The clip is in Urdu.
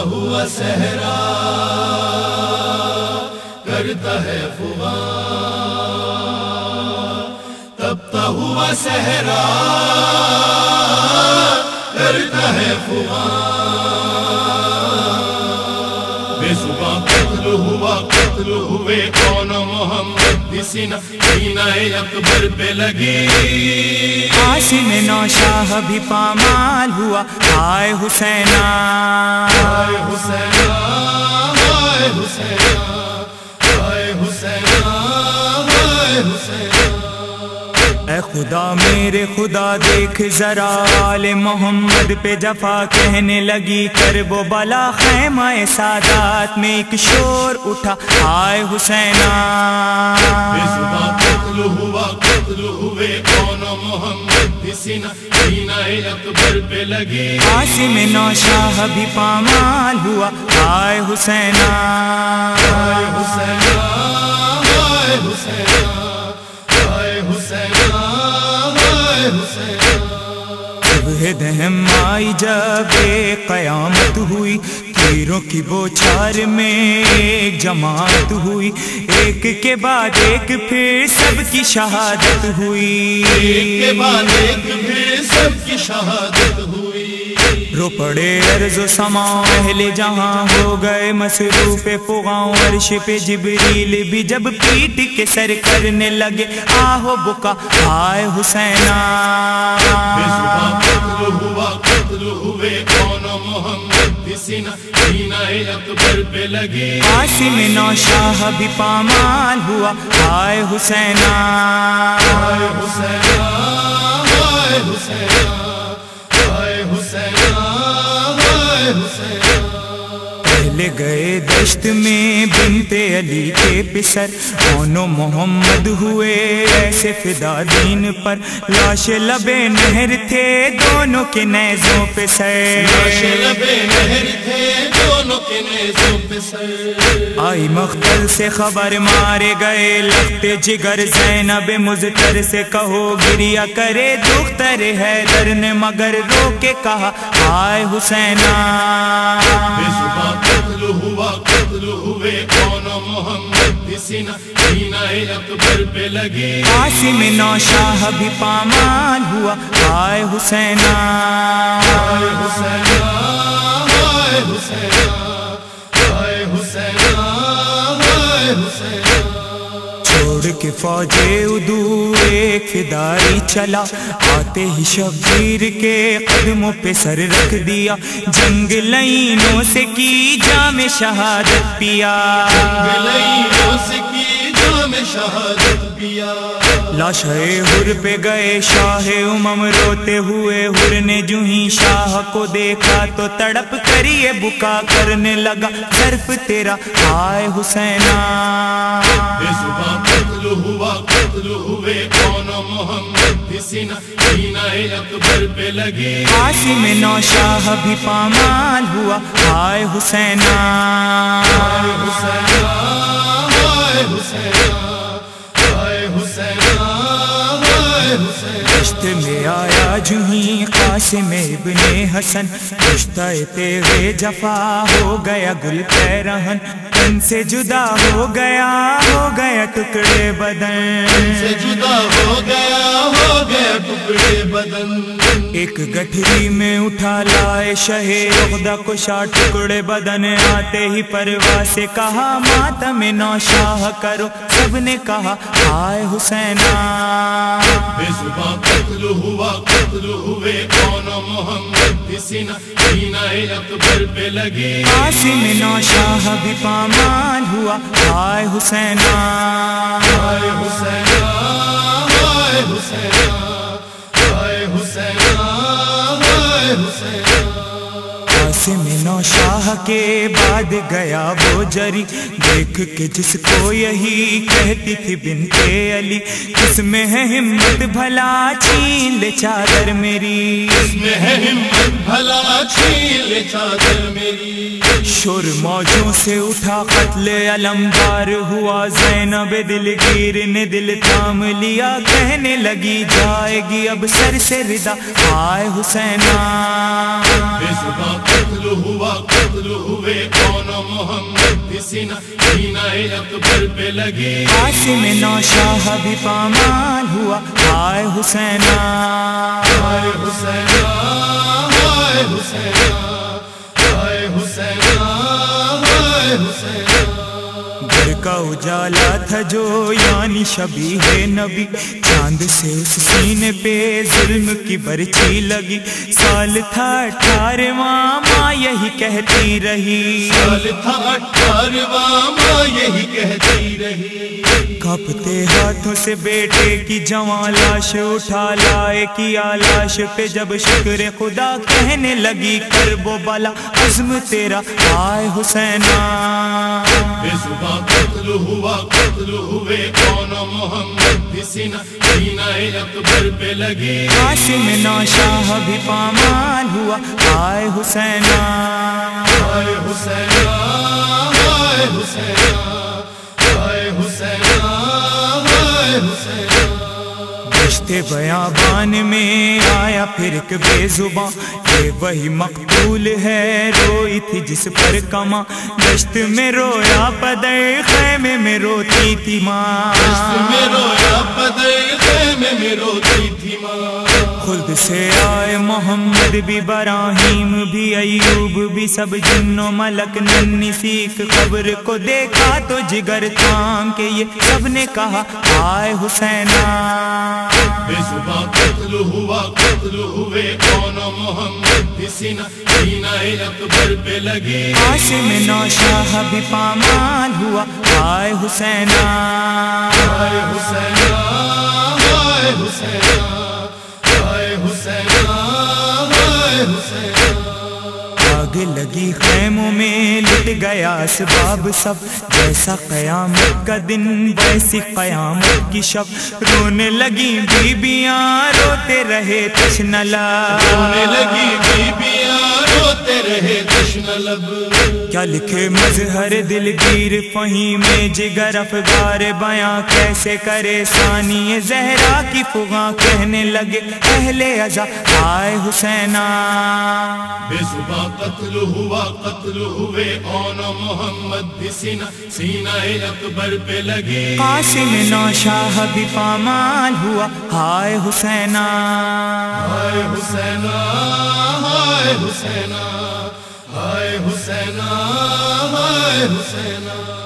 ہوا صحرا کرتا ہے فغان، تپتا ہوا صحرا کرتا ہے فغان، بے زباں قتل ہوا، قتل ہوئے کون محمد سینہ سینہ اکبر پہ لگی، قاسم نوشاہ بھی پامال ہوا، ہائے حسینہ ہائے حسینہ ہائے حسینہ ہائے حسینہ ہائے حسینہ۔ اے خدا میرے خدا دیکھ ذرا آل محمد پہ جفا کہنے لگی کرب و بلا، خیمہ سادات میں ایک شور اٹھا، ہائے حسینہ بے زباں قتل ہوا، قتل ہوئے کون محمد سینہ سینہ اکبر پہ لگی، قاسم نوشاہ بھی پامال ہوا، ہائے حسینہ ہائے حسینہ ہائے حسینہ ہائے حسینہ ہائے حسینہ۔ صبح دہم آئی جب ایک قیامت ہوئی، تیروں کی بوچھار میں ایک جماعت ہوئی، ایک کے بعد ایک پھر سب کی شہادت ہوئی، ایک کے بعد ایک پھر سب کی شہادت ہوئی، رو پڑے ارض و سماں اہل جہاں ہو گئے مصروف فغاں، عرش پہ جبریل بھی جب پیٹ کے سر کرنے لگے آہو بکا، ہائے حسینہ بے زباں قتل ہوا، قتل ہوئے کون محمد سینہ سینہ اکبر پہ لگی، قاسم نوشاہ بھی پامال ہوا، ہائے حسینہ ہائے حسینہ ہائے حسینہ ہائے حسینہ ہائے حسینہ۔ پہلے گئے دشت میں بنت علی کے پسر، اونو محمد ہوئے ایسے فدا دین پر، لاش لبے نہر تھے دونوں کے نیزوں پہ سر، لاش لبے نہر تھے دونوں کے نیزوں پہ سر، آئی مختل سے خبر مارے گئے لخت جگر، زینب مزتر سے کہو گریا کرے دختر حیدر نے مگر رو کے کہا، ہائے حسینہ بے زباں قتل ہوا، قتل ہوئے کون محمد سینہ سینہ اکبر پہ لگی، قاسم نوشاہ بھی پامال ہوا، ہائے حسینہ ہائے حسینہ ہائے حسینہ ہائے حسینہ ہائے حسینہ۔ چھوڑ کے فوج ادو ایک فدائی چلا، آتے ہی شبیر کے قدموں پہ سر رکھ دیا، جنگ لائنوں سے کی جام شہادت پیا، گلائیوں سے کی جام شہادت پیا، لاشے ہر پہ گئے شاہ امم روتے ہوئے، ہر نے جو ہی شاہ کو دیکھا تو تڑپ کر یہ بکا کرنے لگا، ظرف تیرا ہائے حسینہ بے زباں قتل ہوا، قتل ہوئے کون محمد سینہ سینہ اکبر پہ لگی، قاسم نوشاہ بھی پامال ہوا، ہائے حسینہ ہائے حسینہ ہائے حسینہ ہائے حسینہ ہائے حسینہ۔ دشت میں آیا جو ہی قاسم ابن حسن، رشتہ تیغ جفا ہو گیا گل پیرہن، تن سے جدا ہو گیا ٹکڑے بدن، سے جدا ہو گیا ٹکڑے بدن، ایک گٹھری میں اٹھا لائے شہ عقدہ کشا ٹکڑے بدن، آتے ہی پرواز سے کہا ماتم نوشاہ کرو، سب نے کہا ہائے حسینہ بے زباں قتل ہوا، قتل ہوئے کون محمد سینہ سینہ اکبر پہ لگی، قاسم نوشاہ بھی پامال ہوا، ہائے حسینہ ہائے حسینہ ہائے حسینہ ہائے حسینہ ہائے حسینہ۔ قاسم نوشاہ کے بعد گیا وہ جری، دیکھ کے جس کو یہی کہتی تھی بنت علی، کس میں ہے ہمت بھلا چھین لے چادر میری، اس میں ہے ہمت بھلا چھین لے چادر میری، شور موجوں سے اٹھا قتل علمدار ہوا، زینب دلگیر نے دل تھام لیا، کہنے لگی جائے گی اب سر سے ردا، ہائے حسینہ بے زباں قتل قتل ہوا قتل ہوئے کون محمد سینہ اکبر پہ لگی قاسم نوشاہ بھی پامال ہوا ہائے حسینہ ہائے حسینہ ہائے حسینہ ہائے حسینہ ہائے حسینہ گھر کا اجالا تھا جو یعنی شبیہ نبی چاند سے اس سینے پہ ظلم کی برچھی لگی سال تھا 18واں ماں یہی کہتی رہی سال تھا 18واں ماں یہی کہتی رہی کھپتے ہاتھوں سے بیٹے کی جوان لاش اٹھا لائے کیا لاش پہ جب شکر خدا کہنے لگی کرب و بلا عزم تیرا آئے حسینہ بے زباں قتل ہوا قتل ہوئے کون محمد سینہ اکبر پہ لگی قاسم نوشاہ بھی پامال ہوا آئے حسینہ ہائے حسینہ ہائے حسینہ ہائے حسینہ ہائے حسینہ رشتے بیابان میں آیا پھر ایک بے زباں یہ وہی مقتول ہے روئی تھی جس پر کماں دشت میں رویا پدر خیمے میں روتی تھی ماں دشت میں رویا پدر خیمے میں روتی تھی ماں خود سے آئے محمد بھی براہیم بھی ایوب بھی سب جن و ملک ننھی سیکھ قبر کو دیکھا تو جگر تھام کے یہ سب نے کہا آئے حسینہ بے زباں قتل ہوا قتل ہوئے کون محمد سینہ اکبر پہ لگی قاسم نوشاہ بھی پامال ہوا آئے حسینہ ہائے حسینہ ہائے حسینہ ہائے حسینہ ہائے حسینہ آگ لگی خیموں میں لٹ گیا اسباب سب جیسا قیامت کا دن ویسی قیامت کی شب رونے لگی بیبیاں روتے رہے تشنہ لب رونے لگی بیبیاں روتے رہے تشنہ لب کیا لکھے مظہر دلگیر فہیم جگر افگار بیاں کیسے کرے ثانی زہرا کی فغاں کہنے لگے اہل عزا آئے حسینہ بے زباں قتل ہوا قتل ہوئے کون محمد سینہ اکبر پہ لگی قاسم نوشاہ بھی پامال ہوا ہائے حسینہ ہائے حسینہ ہائے حسینہ ہائے حسینہ ہائے حسینہ